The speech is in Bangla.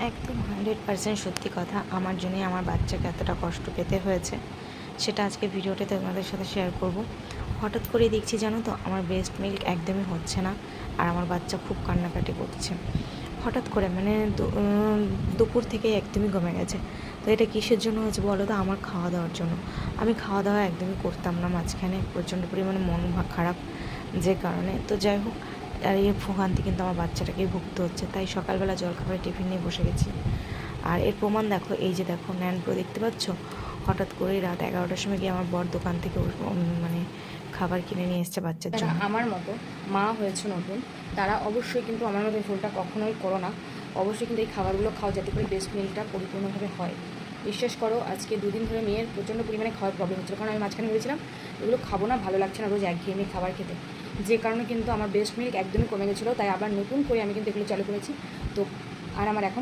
একদম 100% সত্যি কথা। আমার জন্যই আমার বাচ্চাকে এতটা কষ্ট পেতে হয়েছে, সেটা আজকে ভিডিওতে তোমাদের সাথে শেয়ার করব। হঠাৎ করেই দেখছি জানো তো, আমার ব্রেস্ট মিল্ক একদমই হচ্ছে না, আর আমার বাচ্চা খুব কান্নাকাটি করছে। হঠাৎ করে মানে দুপুর থেকে একদমই কমে গেছে। তো এটা কিসের জন্য হয়েছে বলো তো? আমার খাওয়া দাওয়ার জন্য। আমি খাওয়া দাওয়া একদমই করতাম না মাঝখানে, প্রচণ্ড পরিমাণে মন খারাপ যে কারণে। তো যাই হোক, আর এই ভোগান্তি কিন্তু আমার বাচ্চাটাকেই ভুগতে হচ্ছে। তাই সকালবেলা জলখাবারে টিফিন নিয়ে বসে গেছি। আর এর প্রমাণ দেখো, এই যে দেখো ন্যান প্রো দেখতে পাচ্ছ। হঠাৎ করেই রাত 11টার সময় গিয়ে আমার বর দোকান থেকে মানে খাবার কিনে নিয়ে এসছে বাচ্চার যারা জন্য। আমার মতো মা হয়েছে নতুন, তারা অবশ্যই কিন্তু আমার মতো এই ভুলটা কখনোই করো না। অবশ্যই কিন্তু এই খাবারগুলো খাও, যাতে করে ব্রেস্ট মিল্কটা পরিপূর্ণভাবে হয়। বিশ্বাস করো, আজকে 2 দিন ধরে মেয়ের প্রচণ্ড পরিমাণে খাওয়ার প্রবলেম হচ্ছিল, কারণ আমি মাঝখানে ভেবেছিলাম এগুলো খাবো না, ভালো লাগছে না রোজ একঘেয়েমি খাবার খেতে, যে কারণে কিন্তু আমার ব্রেস্ট মিল্ক একদমই কমে গেছিলো। তাই আবার নতুন করে আমি কিন্তু এগুলো চালু করেছি। তো আর আমার এখন